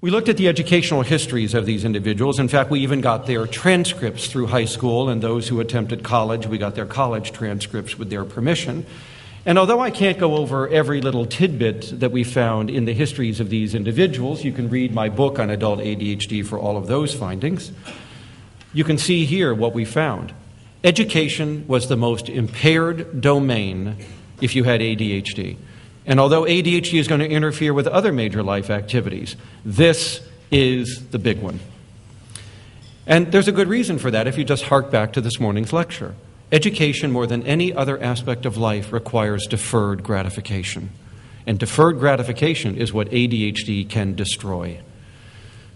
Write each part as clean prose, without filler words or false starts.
We looked at the educational histories of these individuals. In fact, we even got their transcripts through high school, and those who attempted college, we got their college transcripts with their permission. And although I can't go over every little tidbit that we found in the histories of these individuals, you can read my book on adult ADHD for all of those findings. You can see here what we found. Education was the most impaired domain if you had ADHD. And although ADHD is going to interfere with other major life activities, this is the big one. And there's a good reason for that if you just hark back to this morning's lecture. Education, more than any other aspect of life, requires deferred gratification. And deferred gratification is what ADHD can destroy.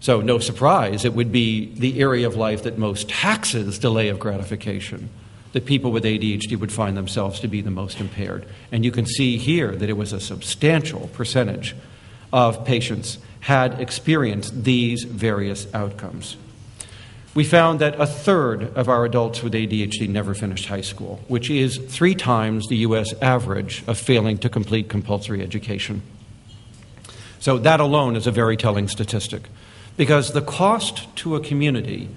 So no surprise, it would be the area of life that most taxes delay of gratification, that people with ADHD would find themselves to be the most impaired. And you can see here that it was a substantial percentage of patients had experienced these various outcomes. We found that a third of our adults with ADHD never finished high school, which is 3 times the U.S. average of failing to complete compulsory education. So that alone is a very telling statistic, because the cost to a community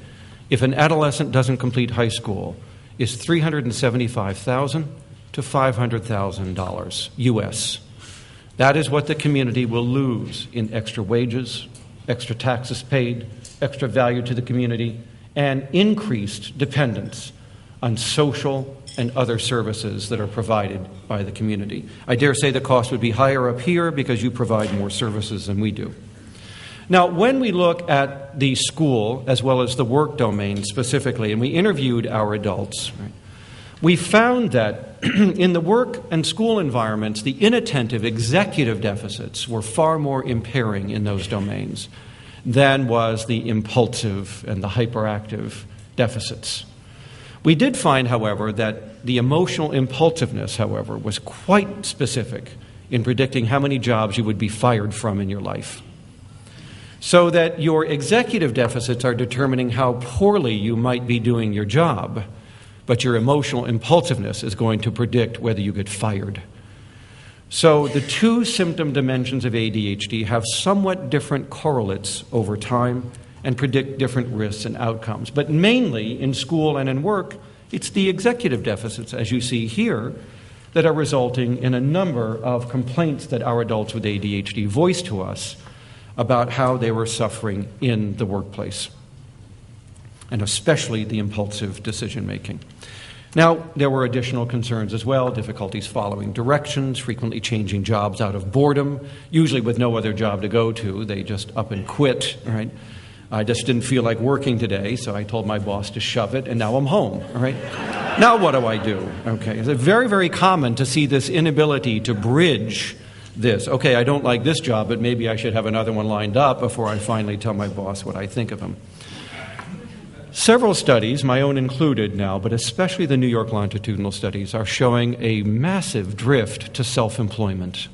if an adolescent doesn't complete high school is $375,000 to $500,000 U.S. That is what the community will lose in extra wages, extra taxes paid, extra value to the community, and increased dependence on social and other services that are provided by the community. I dare say the cost would be higher up here because you provide more services than we do. Now, when we look at the school as well as the work domain specifically, and we interviewed our adults, right, we found that in the work and school environments, the inattentive executive deficits were far more impairing in those domains than was the impulsive and the hyperactive deficits. We did find, however, that the emotional impulsiveness, however, was quite specific in predicting how many jobs you would be fired from in your life. So that your executive deficits are determining how poorly you might be doing your job, but your emotional impulsiveness is going to predict whether you get fired. So the 2 symptom dimensions of ADHD have somewhat different correlates over time and predict different risks and outcomes. But mainly in school and in work, it's the executive deficits, as you see here, that are resulting in a number of complaints that our adults with ADHD voice to us about how they were suffering in the workplace, and especially the impulsive decision-making. Now, there were additional concerns as well, difficulties following directions, frequently changing jobs out of boredom, usually with no other job to go to. They just up and quit, right? I just didn't feel like working today, so I told my boss to shove it, and now I'm home, all right? Now what do I do? Okay, it's very, very common to see this inability to bridge this. Okay, I don't like this job, but maybe I should have another one lined up before I finally tell my boss what I think of him. Several studies, my own included now, but especially the New York longitudinal studies, are showing a massive drift to self-employment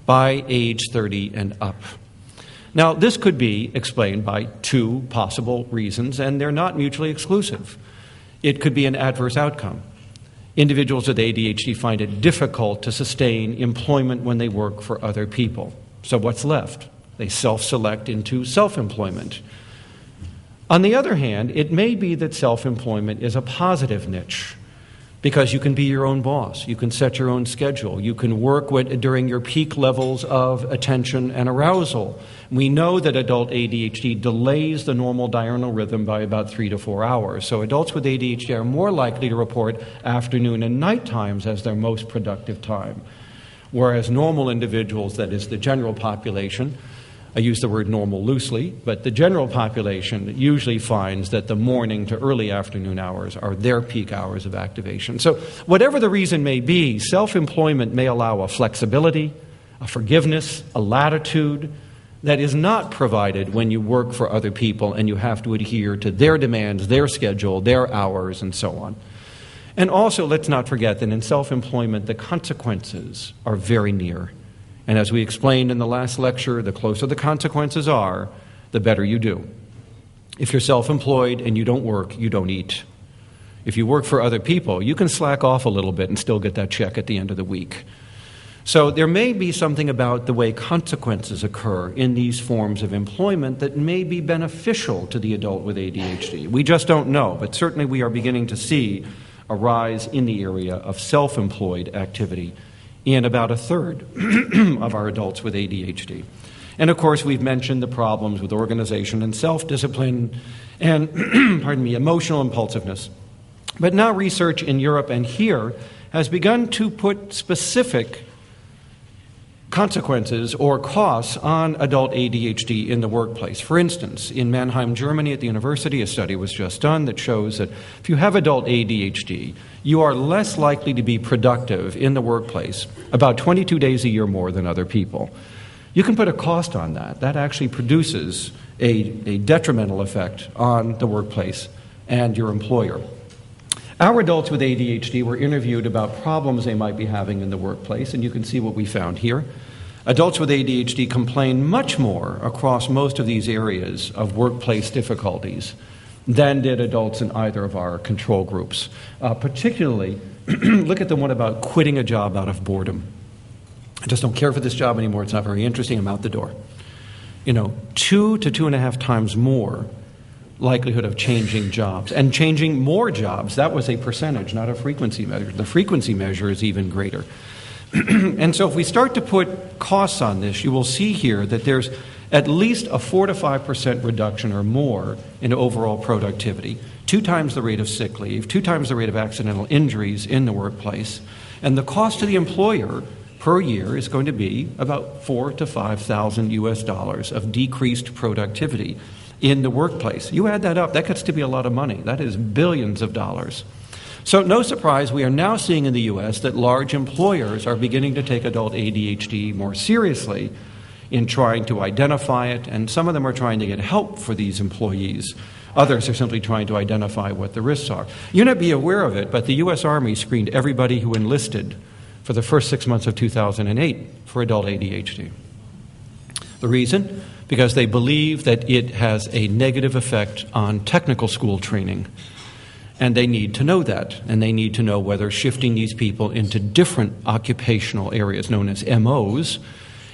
by age 30 and up. Now, this could be explained by 2 possible reasons, and they're not mutually exclusive. It could be an adverse outcome. Individuals with ADHD find it difficult to sustain employment when they work for other people. So what's left? They self-select into self-employment. On the other hand, it may be that self-employment is a positive niche because you can be your own boss. You can set your own schedule. You can work during your peak levels of attention and arousal. We know that adult ADHD delays the normal diurnal rhythm by about 3 to 4 hours. So adults with ADHD are more likely to report afternoon and night times as their most productive time. Whereas normal individuals, that is the general population, I use the word normal loosely, but the general population usually finds that the morning to early afternoon hours are their peak hours of activation. So whatever the reason may be, self-employment may allow a flexibility, a forgiveness, a latitude that is not provided when you work for other people and you have to adhere to their demands, their schedule, their hours, and so on. And also, let's not forget that in self-employment, the consequences are very near. And as we explained in the last lecture, the closer the consequences are, the better you do. If you're self-employed and you don't work, you don't eat. If you work for other people, you can slack off a little bit and still get that check at the end of the week. So there may be something about the way consequences occur in these forms of employment that may be beneficial to the adult with ADHD. We just don't know, but certainly we are beginning to see a rise in the area of self-employed activity in about a third of our adults with ADHD. And of course, we've mentioned the problems with organization and self-discipline and, emotional impulsiveness. But now research in Europe and here has begun to put specific consequences or costs on adult ADHD in the workplace. For instance, in Mannheim, Germany at the university, a study was just done that shows that if you have adult ADHD, you are less likely to be productive in the workplace about 22 days a year more than other people. You can put a cost on that. That actually produces a detrimental effect on the workplace and your employer. Our adults with ADHD were interviewed about problems they might be having in the workplace, and you can see what we found here. Adults with ADHD complain much more across most of these areas of workplace difficulties than did adults in either of our control groups. Particularly, look at the one about quitting a job out of boredom. I just don't care for this job anymore. It's not very interesting. I'm out the door. 2 to 2.5 times more likelihood of changing jobs and changing more jobs. That was a percentage, not a frequency measure. The frequency measure is even greater. And so if we start to put costs on this, you will see here that there's at least a 4 to 5% reduction or more in overall productivity, 2 times the rate of sick leave, 2 times the rate of accidental injuries in the workplace. And the cost to the employer per year is going to be about $4,000 to $5,000 of decreased productivity in the workplace. You add that up, that gets to be a lot of money. That is billions of dollars. So no surprise, we are now seeing in the U.S. that large employers are beginning to take adult ADHD more seriously in trying to identify it, and some of them are trying to get help for these employees. Others are simply trying to identify what the risks are. You may not be aware of it, but the U.S. Army screened everybody who enlisted for the first 6 months of 2008 for adult ADHD. The reason? Because they believe that it has a negative effect on technical school training. And they need to know that. And they need to know whether shifting these people into different occupational areas, known as MOs,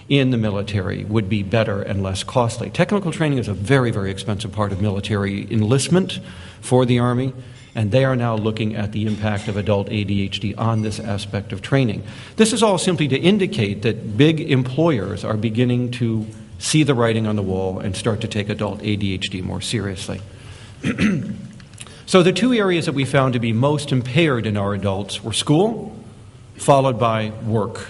in the military would be better and less costly. Technical training is a very, very expensive part of military enlistment for the Army. And they are now looking at the impact of adult ADHD on this aspect of training. This is all simply to indicate that big employers are beginning to see the writing on the wall and start to take adult ADHD more seriously. So the 2 areas that we found to be most impaired in our adults were school, followed by work.